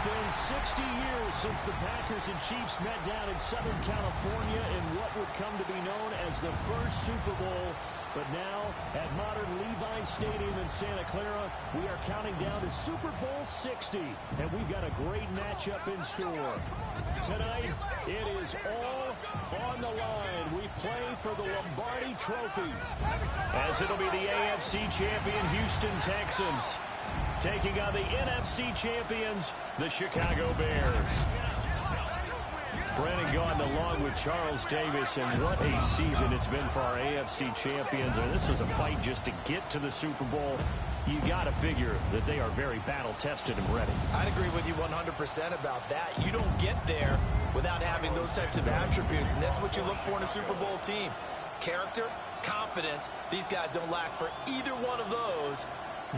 been 60 years since the Packers and Chiefs met down in Southern California in what would come to be known as the first Super Bowl. But now, at modern Levi's Stadium in Santa Clara, we are counting down to Super Bowl 60. And we've got a great matchup in store. Tonight, it is all on the line. We play for the Lombardi Trophy, as it'll be the AFC champion Houston Texans taking on the NFC champions, the Chicago Bears. Brennan Gaudin along with Charles Davis, and what a season it's been for our AFC champions. And this was a fight just to get to the Super Bowl. You got to figure that they are very battle-tested and ready. I'd agree with you 100% about that. You don't get there without having those types of attributes, and that's what you look for in a Super Bowl team. Character, confidence. These guys don't lack for either one of those.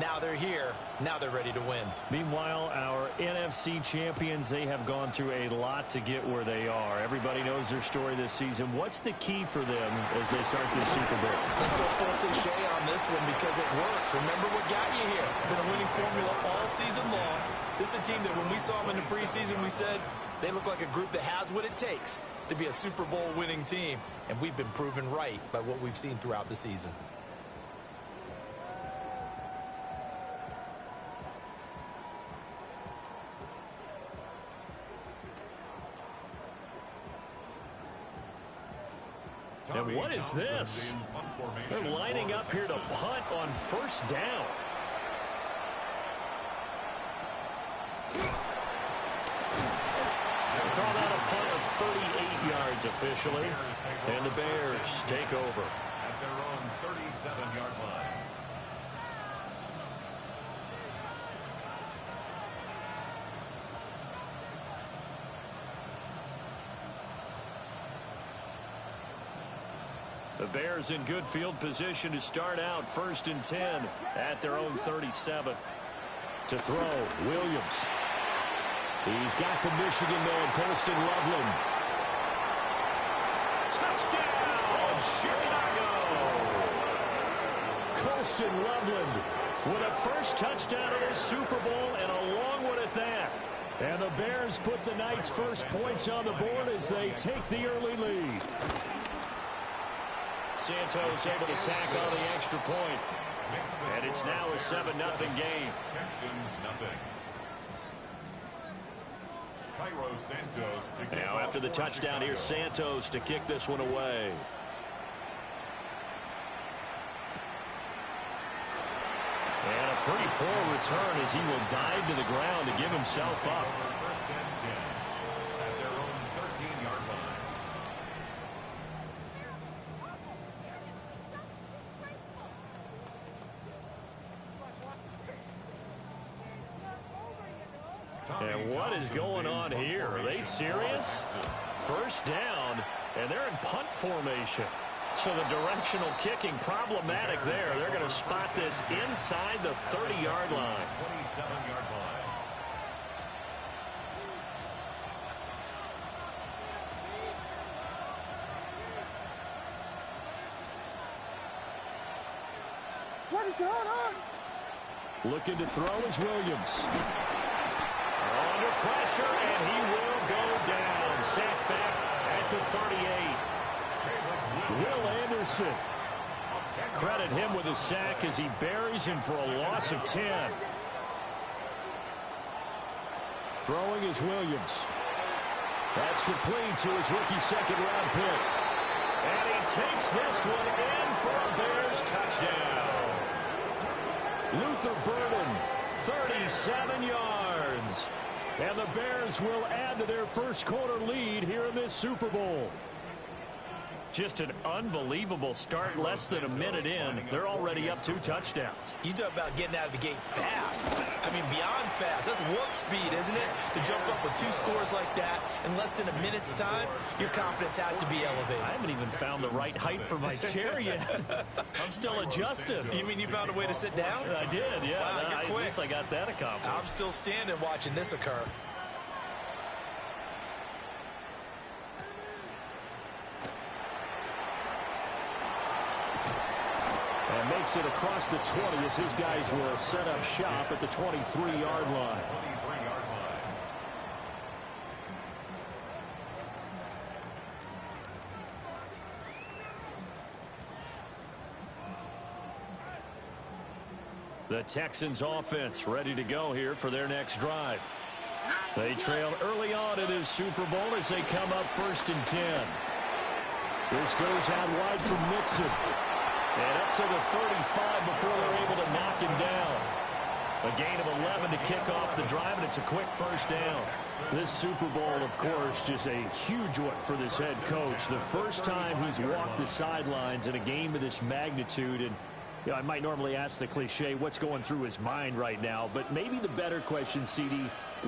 Now they're here. Now they're ready to win. Meanwhile, our NFC champions, they have gone through a lot to get where they are. Everybody knows their story this season. What's the key for them as they start this Super Bowl? Let's go full cliche on this one because it works. Remember what got you here. Been a winning formula all season long. This is a team that when we saw them in the preseason, we said they look like a group that has what it takes to be a Super Bowl winning team. And we've been proven right by what we've seen throughout the season. And what is this? They're lining up here to punt on first down. They'll call that a punt of 38 yards officially. And the Bears take over. At their own 37-yard line. The Bears in good field position to start out 1st and 10 at their own 37. To throw, Williams. He's got the Michigan man, Colston Loveland. Touchdown, Chicago! Colston Loveland with a first touchdown of this Super Bowl, and a long one at that. And the Bears put the Knights' first points on the board as they take the early lead. Santos able to tack on the extra point. And it's now a 7-0 game. Texans nothing. Now after the touchdown, here's Santos to kick this one away. And a pretty poor return as he will dive to the ground to give himself up. First and 10 at their own 13-yard line. And what is going on here? Are they serious? First down, and they're in punt formation. So the directional kicking problematic there. They're going to spot this inside the 30-yard line. 27-yard line. What is going on? Looking to throw is Williams. Under pressure, and he will go down. Sacked back at the 38. Will Anderson. Credit him with a sack as he buries him for a loss of 10. Throwing is Williams. That's complete to his rookie second-round pick. And he takes this one in for a Bears touchdown. Luther Burden, 37 yards. And the Bears will add to their first quarter lead here in this Super Bowl. Just an unbelievable start. Less than a minute in, they're already up 2 touchdowns. You talk about getting out of the gate fast. I mean, beyond fast. That's warp speed, isn't it? To jump up with 2 scores like that in less than a minute's time, your confidence has to be elevated. I haven't even found the right height for my chair yet. I'm still adjusting. You mean you found a way to sit down? I did, yeah. Wow, you're quick. At least I got that accomplished. I'm still standing watching this occur. And makes it across the 20 as his guys will set up shop at the 23-yard line. The Texans offense ready to go here for their next drive. They trailed early on in this Super Bowl as they come up 1st and 10. This goes out wide for Mixon. And up to the 35 before they're able to knock him down. A gain of 11 to kick off the drive, and it's a quick 1st down. This Super Bowl, of course, just a huge one for this head coach. The first time he's walked the sidelines in a game of this magnitude. And I might normally ask the cliche, what's going through his mind right now? But maybe the better question, CD,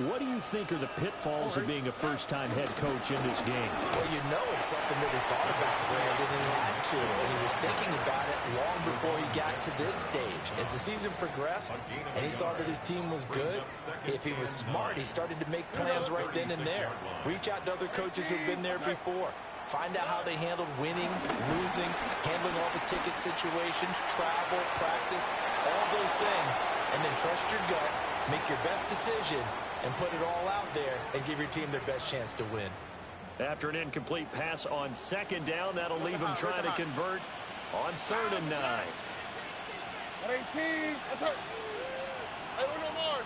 what do you think are the pitfalls of being a first-time head coach in this game? Well, you know it's something that he thought about, Brandon, and he had to. And he was thinking about it long before he got to this stage. As the season progressed and he saw that his team was good, if he was smart, he started to make plans right then and there. Reach out to other coaches who've been there before. Find out how they handled winning, losing, handling all the ticket situations, travel, practice, all those things. And then trust your gut, make your best decision, and put it all out there and give your team their best chance to win. After an incomplete pass on 2nd down, that'll leave him trying to convert on 3rd and 9. 18. That's it. Hey, Uno more.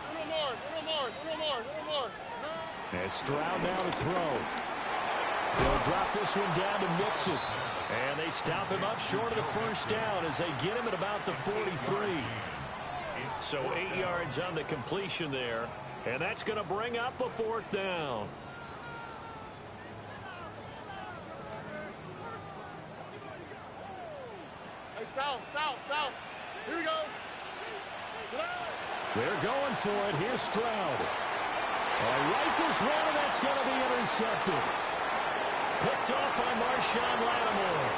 And Stroud now to throw. They'll drop this one down to Mixon. And they stop him up short of the 1st down as they get him at about the 43. So 8 yards on the completion there. And that's going to bring up a 4th down. Hey, south. Here we go. They're going for it. Here's Stroud. A rifles one, and that's going to be intercepted. Picked off by Marshawn Lattimore.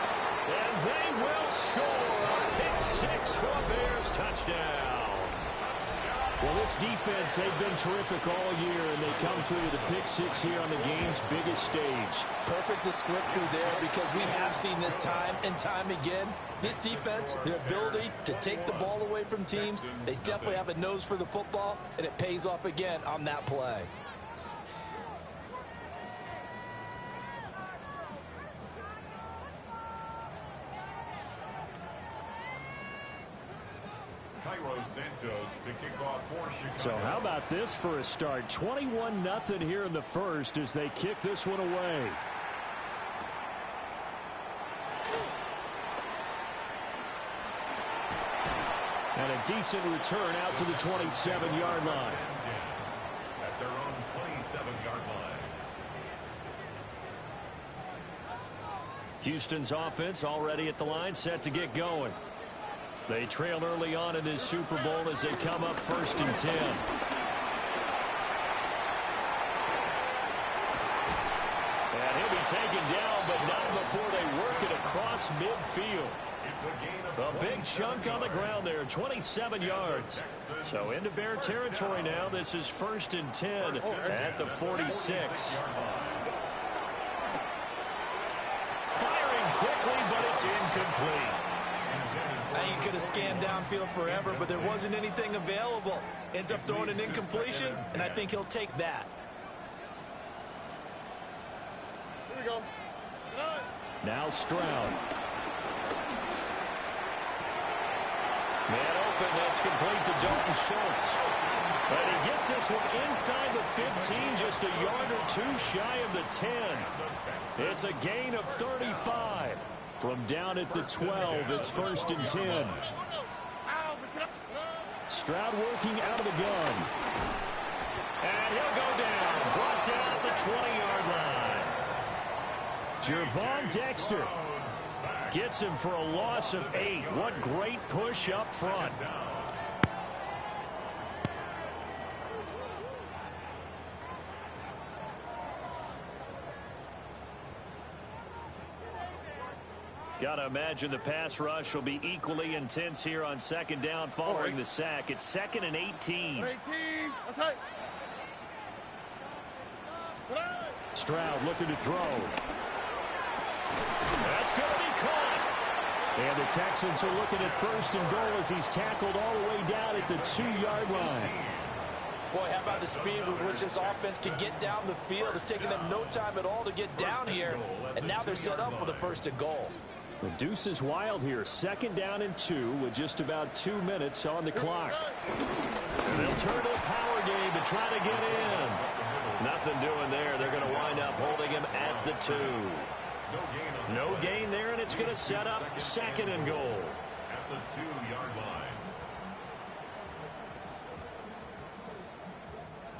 And they will score a pick 6 for a Bears touchdown. Well, this defense, they've been terrific all year, and they come through the pick 6 here on the game's biggest stage. Perfect descriptor there, because we have seen this time and time again. This defense, their ability to take the ball away from teams, they definitely have a nose for the football, and it pays off again on that play. So how about this for a start? 21-0 here in the 1st as they kick this one away. And a decent return out to the 27-yard line. At their own 27-yard line. Houston's offense already at the line, set to get going. They trailed early on in this Super Bowl as they come up 1st and 10. And he'll be taken down, but not before they work it across midfield. A big chunk on the ground there, 27 yards. So into Bear territory now. This is 1st and 10 at the 46. Firing quickly, but it's incomplete. He could have scanned downfield forever, but there wasn't anything available. Ends up throwing an incompletion, and I think he'll take that. Here we go. Now Stroud. Man open, that's complete to Dalton Schultz. But he gets this one inside the 15, just a yard or 2 shy of the 10. It's a gain of 35. From down at the 12, it's 1st and 10. Stroud working out of the gun. And he'll go down. Brought down at the 20-yard line. Gervon Dexter gets him for a loss of 8. What great push up front. Got to imagine the pass rush will be equally intense here on 2nd down following the sack. It's 2nd and 18. That's it. Stroud looking to throw. That's going to be caught. And the Texans are looking at 1st and goal as he's tackled all the way down at the 2-yard line. Boy, how about the speed with which this offense can get down the field? It's taken them no time at all to get down here, and now they're set up with a 1st and goal. The deuce is wild here. 2nd down and 2 with just about 2 minutes on the clock. And they'll turn to a power game to try to get in. Nothing doing there. They're going to wind up holding him at the 2. No gain there, and it's going to set up 2nd and goal. At the 2-yard line.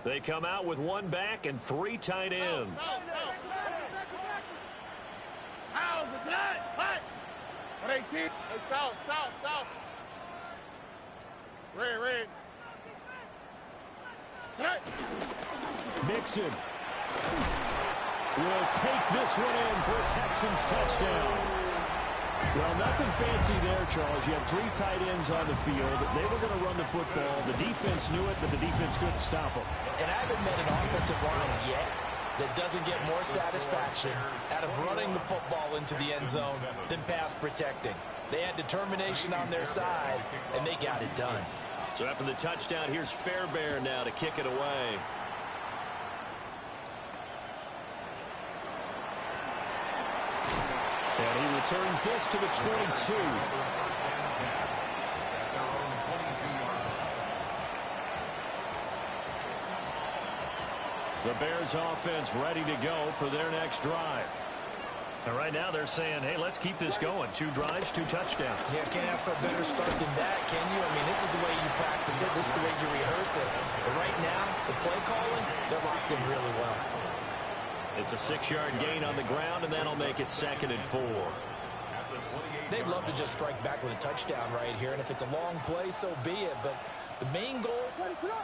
They come out with 1 back and 3 tight ends. Hey, south. Red. Mixon will take this one in for a Texans touchdown. Well, nothing fancy there, Charles. You had 3 tight ends on the field. They were going to run the football. The defense knew it, but the defense couldn't stop them. And I haven't met an offensive line yet that doesn't get more satisfaction out of running the football into the end zone than pass protecting. They had determination on their side, and they got it done. So after the touchdown, here's Fairbairn now to kick it away. And he returns this to the 22. The Bears offense ready to go for their next drive. And right now they're saying, hey, let's keep this going. 2 drives, 2 touchdowns. Yeah, can't ask for a better start than that, can you? I mean, this is the way you practice it. This is the way you rehearse it. But right now, the play calling, they're locked in really well. It's a 6-yard gain on the ground, and that'll make it 2nd and 4. They'd love to just strike back with a touchdown right here, and if it's a long play, so be it. But the main goal,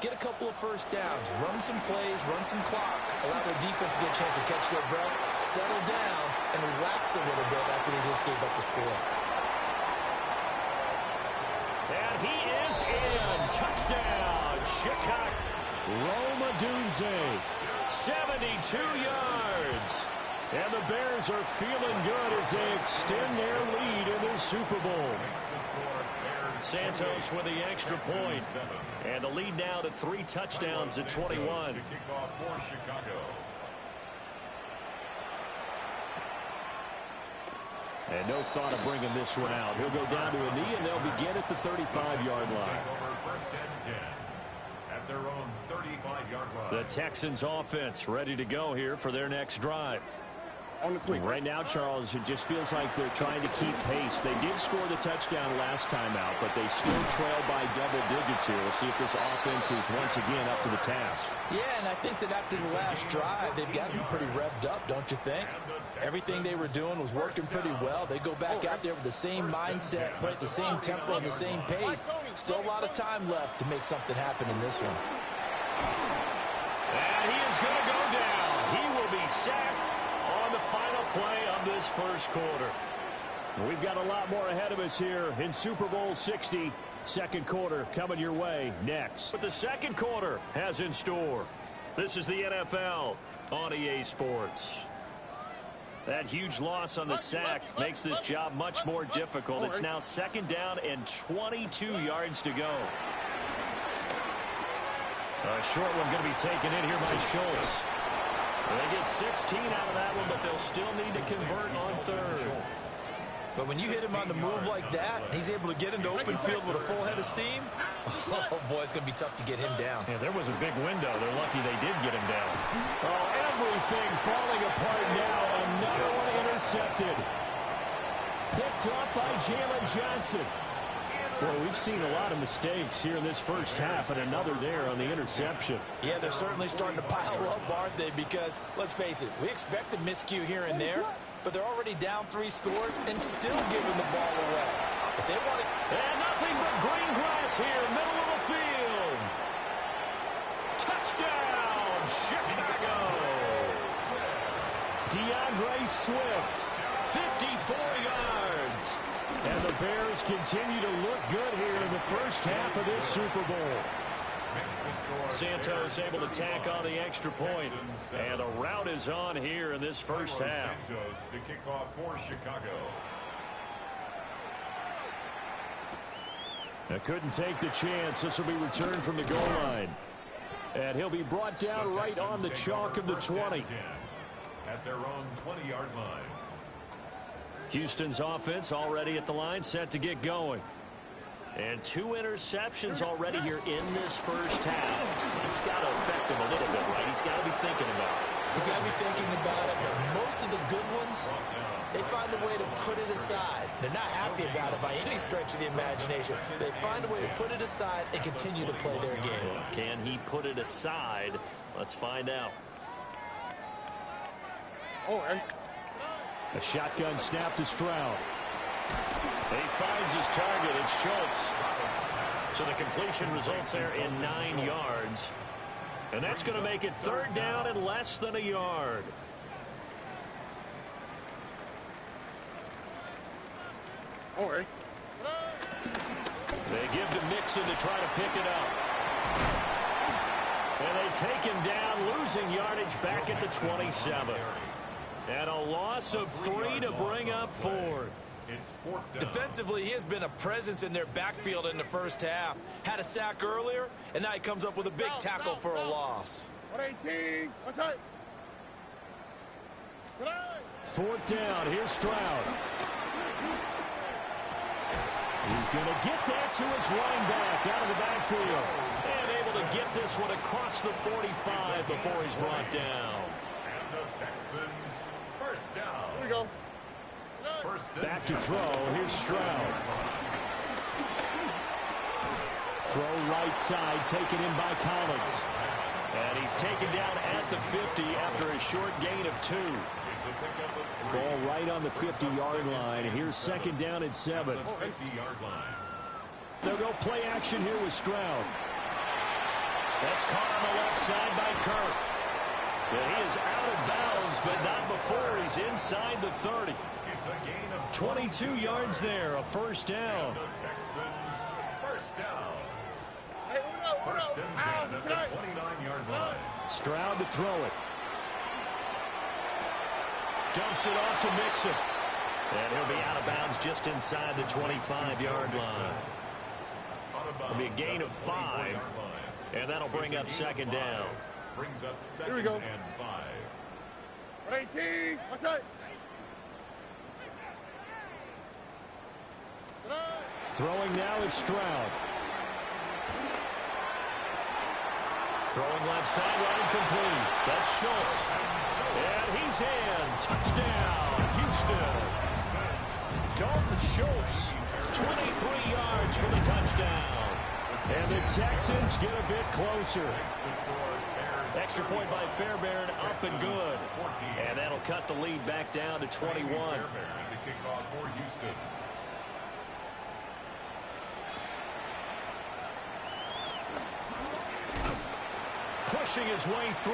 get a couple of first downs, run some plays, run some clock, allow their defense to get a chance to catch their breath, settle down, and relax a little bit after they just gave up the score. And he is in. Touchdown, Chicago. Roma Dunze, 72 yards. And the Bears are feeling good as they extend their lead in the Super Bowl. Santos with the extra point. And the lead now to 3 touchdowns at 21. And no thought of bringing this one out. He'll go down to a knee, and they'll begin at the 35-yard line. At their own 35-yard line. The Texans offense ready to go here for their next drive. On the quick. Right now, Charles, it just feels like they're trying to keep pace. They did score the touchdown last time out, but they still trail by double digits here. We'll see if this offense is once again up to the task. Yeah, and I think that after the last drive, they've got to be pretty revved up, don't you think? Everything they were doing was working pretty well. They go back out there with the same mindset, play at the same tempo and the same pace. Still a lot of time left to make something happen in this one. And he is going to go down. He will be sacked on the final play of this first quarter. We've got a lot more ahead of us here in Super Bowl 60. Second quarter coming your way next. What the second quarter has in store. This is the NFL on EA Sports. That huge loss on the sack makes this job much more difficult. It's now 2nd down and 22 yards to go. A short one going to be taken in here by Schultz. They get 16 out of that one, but they'll still need to convert on 3rd. But when you hit him on the move like that, he's able to get into open field with a full head of steam. Oh, boy, it's going to be tough to get him down. Yeah, there was a big window. They're lucky they did get him down. Oh, everything falling apart now. Another one intercepted. Picked off by Jalen Johnson. Boy, we've seen a lot of mistakes here in this first half, and another there on the interception. Yeah, they're certainly starting to pile up, aren't they? Because, let's face it, we expect a miscue here and there, but they're already down 3 scores and still giving the ball away. If they want it... And nothing but green grass here, middle of the field. Touchdown, Chicago. DeAndre Swift, 54 yards. And the Bears continue to look good here in the first half of this Super Bowl. Santos able to tack on the extra point. And the route is on here in this first half. Santos to kick off for Chicago. Now couldn't take the chance. This will be returned from the goal line. And he'll be brought down right on the chalk of the 20. At their own 20-yard line. Houston's offense already at the line, set to get going. And 2 interceptions already here in this first half. It's got to affect him a little bit, right? He's got to be thinking about it. He's got to be thinking about it, but most of the good ones, they find a way to put it aside. They're not happy about it by any stretch of the imagination. They find a way to put it aside and continue to play their game. Can he put it aside? Let's find out. Oh, hey. A shotgun snap to Stroud. He finds his target. It's Schultz. So the completion results there in 9 yards. And that's going to make it 3rd down and less than a yard. Oh, hey. They give to Mixon to try to pick it up. And they take him down, losing yardage back at the 27. And a loss of 3 to bring up 4th. Defensively, he has been a presence in their backfield in the first half. Had a sack earlier, and now he comes up with a big tackle for a loss. 118. What's up? 4th down. Here's Stroud. He's going to get that to his running back out of the backfield. And able to get this one across the 45 before he's brought down. And the Texans, first down. Here we go. Back to throw. Here's Stroud. Throw right side, taken in by Collins. And he's taken down at the 50 after a short gain of 2. Ball right on the 50-yard line. Here's 2nd down and 7. They'll go play action here with Stroud. That's caught on the left side by Kirk. And he is out of bounds, but not before he's inside the 30. 22 yards there, a 1st down. Texans, first down. Hey, First and 10 at the 29-yard line. Stroud to throw it. Dumps it off to Mixon. And he'll be out of bounds just inside the 25-yard line. It'll be a gain of 5. And that'll bring up 2nd down. Brings up 2nd Here we go. and 5. 118. What's up? Throwing now is Stroud. Throwing left sideline complete. That's Schultz. And he's in. Touchdown, Houston. Dalton Schultz, 23 yards for the touchdown. And the Texans get a bit closer. Extra point by Fairbairn, up and good. And that'll cut the lead back down to 21. Pushing his way through.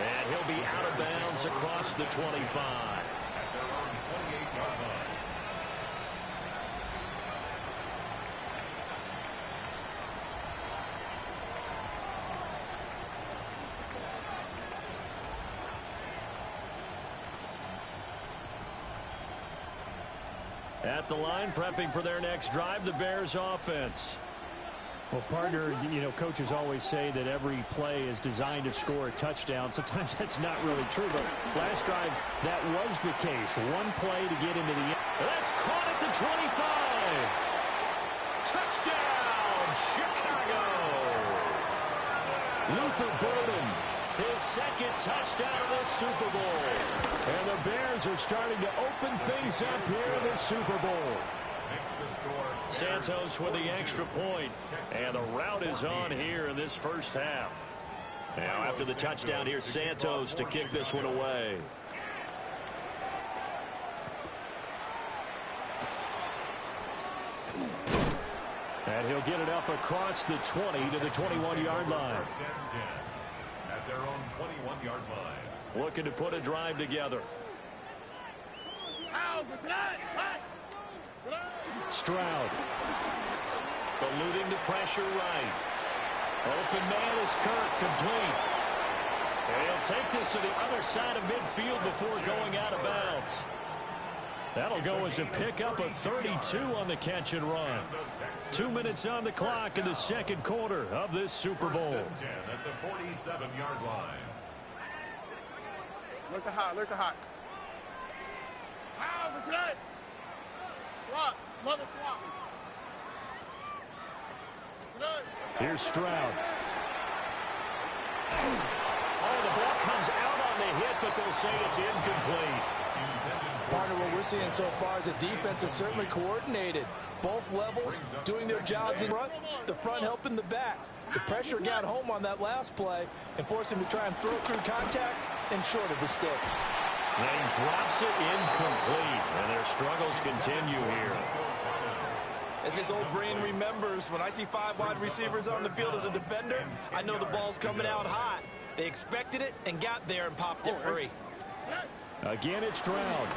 And he'll be out of bounds across the 25. At their own 28-yard line. At the line, prepping for their next drive, the Bears offense. Well, partner, you know, coaches always say that every play is designed to score a touchdown. Sometimes that's not really true, but last drive, that was the case. One play to get into the end. That's caught at the 25. Touchdown, Chicago. Luther Burden, his 2nd touchdown of the Super Bowl. And the Bears are starting to open things up here in the Super Bowl. Santos with the extra point, and the rout is on here in this first half. Now after the touchdown, here's Santos to kick this one away. And he'll get it up across the 20 to the 21-yard line. At their own 21-yard line. Looking to put a drive together. Stroud. Eluding the pressure right. Open man is Kirk, complete. And he'll take this to the other side of midfield before going out of bounds. That'll go as a pickup of 32 on the catch and run. 2 minutes on the clock in the 2nd quarter of this Super Bowl. First and 10 at the 47-yard line. Look the hot. Look the hot. what's that? Swap. Mother swap. Here's Stroud. Oh, the ball comes out on the hit, but they'll say it's incomplete. Partner, what we're seeing so far is the defense is certainly coordinated. Both levels doing their jobs in front, the front helping the back. The pressure got home on that last play and forced him to try and throw through contact and short of the sticks. Lane drops it incomplete, and their struggles continue here. As his old brain remembers, when I see 5 wide receivers on the field as a defender, I know the ball's coming out hot. They expected it and got there and popped it free. Again, it's Stroud.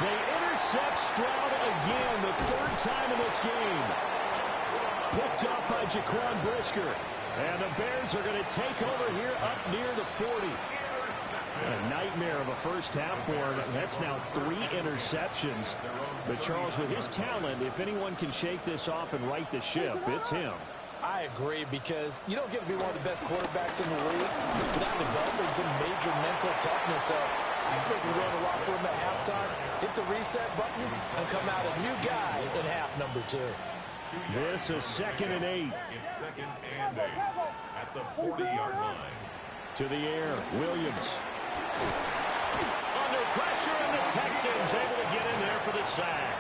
They intercept Stroud again, the 3rd time in this game. Picked up by Jaquan Brisker. And the Bears are going to take over here up near the 40. A nightmare of a first half for him. That's now 3 interceptions. But Charles, with his talent, if anyone can shake this off and right the ship, it's him. I agree, because you don't get to be one of the best quarterbacks in the league without developing some major mental toughness. So I expect him to go in the locker room at halftime, hit the reset button, and come out a new guy in half number 2. This is 2nd and 8. It's 2nd and 8 at the 40-yard line. To the air, Williams. Under pressure, and the Texans able to get in there for the sack.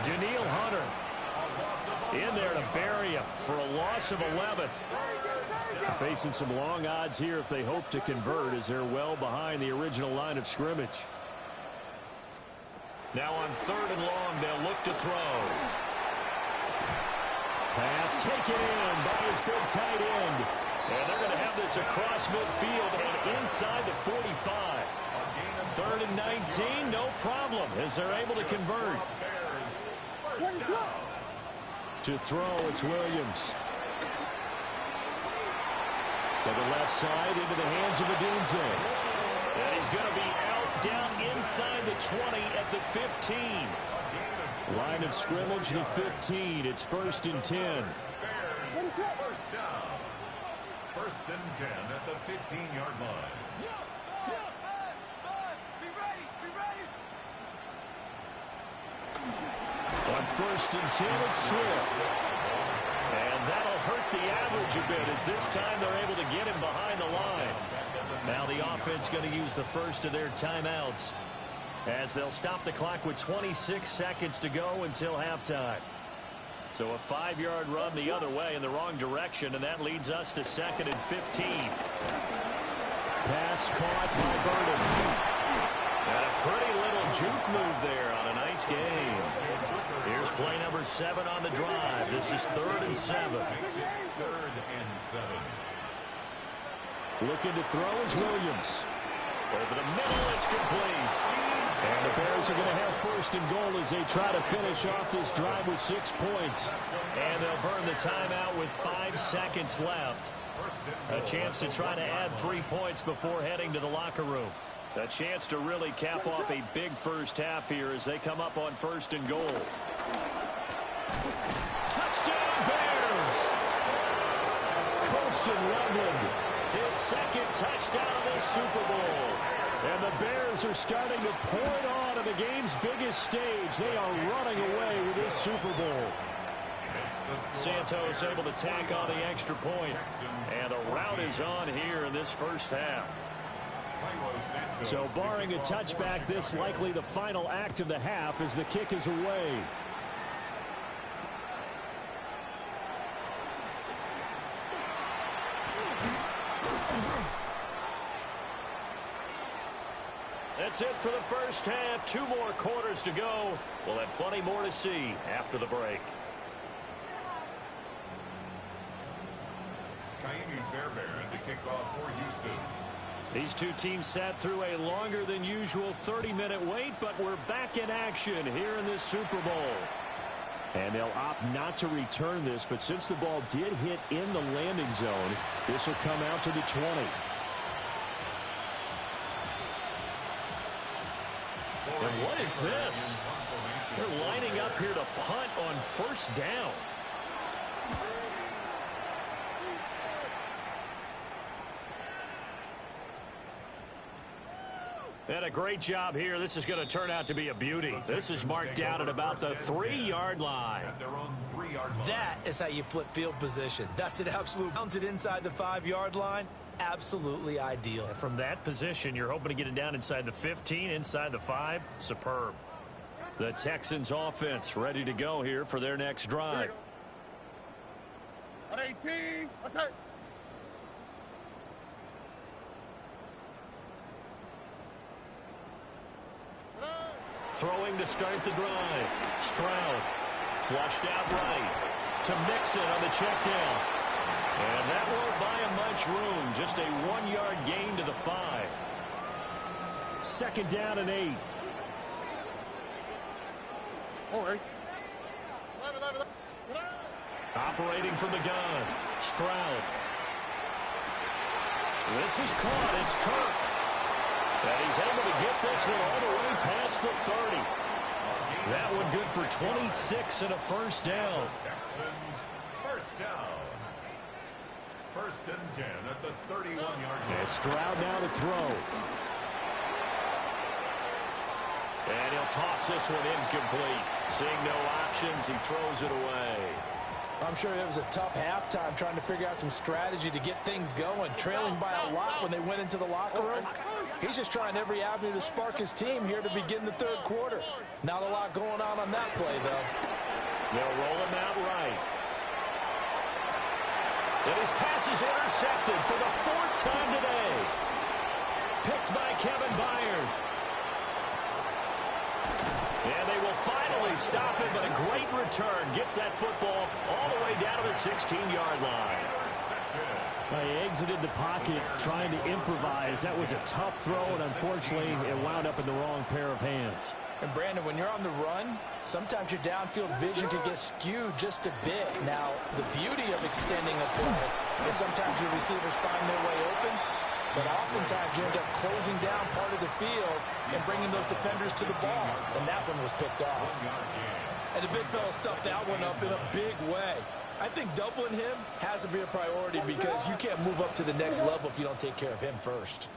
Daniil Hunter in there to bury him for a loss of 11. Facing some long odds here if they hope to convert, as they're well behind the original line of scrimmage. Now on 3rd and long, they'll look to throw. Pass taken in by his big tight end. And they're going to have this across midfield and inside the 45. 3rd and 19, no problem, as they're able to convert. To throw, it's Williams. To the left side, into the hands of Odunze. And he's going to be out down inside the 20 at the 15. Line of scrimmage, the 15. It's 1st and 10. First down. 1st and 10 at the 15-yard line. On 1st and 10, it's Swift. And that'll hurt the average a bit, as this time they're able to get him behind the line. Now the offense going to use the first of their timeouts, as they'll stop the clock with 26 seconds to go until halftime. So a 5-yard run the other way in the wrong direction, and that leads us to 2nd and 15. Pass caught by Burden. And a pretty little juke move there on a nice game. Here's play number 7 on the drive. This is 3rd and 7. 3rd and 7. Looking to throw is Williams. Over the middle, it's complete. And the Bears are going to have 1st and goal as they try to finish off this drive with 6 points. And they'll burn the timeout with 5 seconds left. A chance to try to add 3 points before heading to the locker room. A chance to really cap off a big first half here as they come up on 1st and goal. Touchdown, Bears! Colston Loveland, his 2nd touchdown of the Super Bowl. And the Bears are starting to pour it on the game's biggest stage. They are running away with this Super Bowl. Santos able to tack on the extra point. And a rout is on here in this first half. So barring a touchback, this likely the final act of the half as the kick is away. That's it for the first half. 2 more quarters to go. We'll have plenty more to see after the break. Kaimi Fairbairn to kick off for Houston. These two teams sat through a longer than usual 30-minute wait, but we're back in action here in this Super Bowl. And they'll opt not to return this, but since the ball did hit in the landing zone, this will come out to the 20. And what is this? They're lining up here to punt on 1st down. And a great job here. This is going to turn out to be a beauty. This is marked down at about the 3-yard line. That is how you flip field position. That's an absolute bounce it inside the 5-yard line. Absolutely ideal. And from that position, you're hoping to get it down inside the 15, inside the 5. Superb. The Texans offense ready to go here for their next drive. 118. What's that? Throwing to start the drive. Stroud flushed out right to Mixon on the check down. And that won't buy him much room. Just a 1-yard gain to the 5. 2nd down and 8. All right. Operating from the gun. Stroud. This is caught. It's Kirk. And he's able to get this one all the way past the 30. That one good for 26 and a first down. Texans first down. 1st and 10 at the 31-yard line. And Stroud now to throw. And he'll toss this one incomplete. Seeing no options, he throws it away. I'm sure it was a tough halftime trying to figure out some strategy to get things going. Trailing by a lot when they went into the locker room. He's just trying every avenue to spark his team here to begin the 3rd quarter. Not a lot going on that play, though. They'll roll him out right. And his pass is intercepted for the 4th time today. Picked by Kevin Byard. And they will finally stop him, but a great return. Gets that football all the way down to the 16-yard line. He exited the pocket trying to improvise. That was a tough throw, and unfortunately, it wound up in the wrong pair of hands. And Brandon, when you're on the run, sometimes your downfield vision can get skewed just a bit. Now, the beauty of extending a play is sometimes your receivers find their way open, but oftentimes you end up closing down part of the field and bringing those defenders to the ball. And that one was picked off. And the big fella stuffed that one up in a big way. I think doubling him has to be a priority because you can't move up to the next level if you don't take care of him first.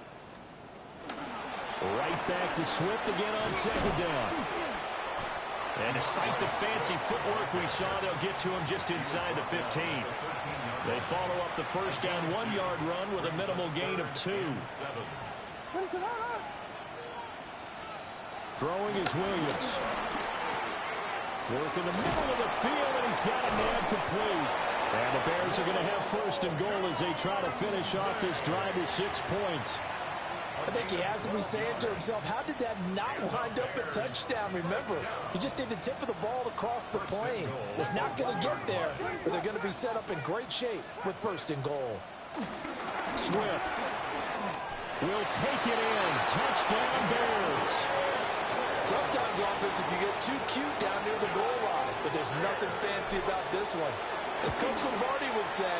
Right back to Swift again on 2nd down. And despite the fancy footwork we saw, they'll get to him just inside the 15. They follow up the first down 1-yard run with a minimal gain of 2. Throwing is Williams. Work in the middle of the field, and he's got a man complete. And the Bears are going to have 1st and goal as they try to finish off this drive with 6 points. I think he has to be saying to himself, how did that not wind up a touchdown? Remember, he just did the tip of the ball to cross the plane. It's not going to get there, but they're going to be set up in great shape with 1st and goal. Swift will take it in. Touchdown, Bears. Sometimes offense can get too cute down near the goal line, but there's nothing fancy about this one. As Coach Lombardi would say,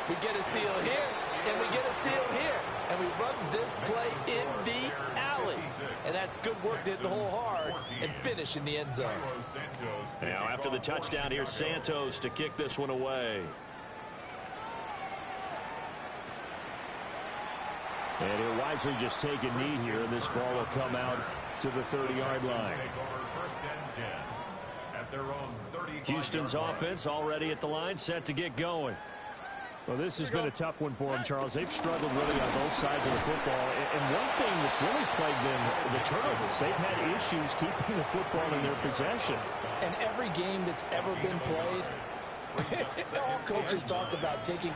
we get a seal here, and we get a seal here. And we run this play in the alley. And that's good work to hit the hole hard and finish in the end zone. Now after the touchdown, here's Santos to kick this one away. And he'll wisely just take a knee here, and this ball will come out to the 30-yard line. Houston's offense already at the line, set to get going. Well, this has been a tough one for them, Charles. They've struggled really on both sides of the football. And one thing that's really plagued them, the turnovers. They've had issues keeping the football in their possession. And every game that's ever been played, all coaches talk about taking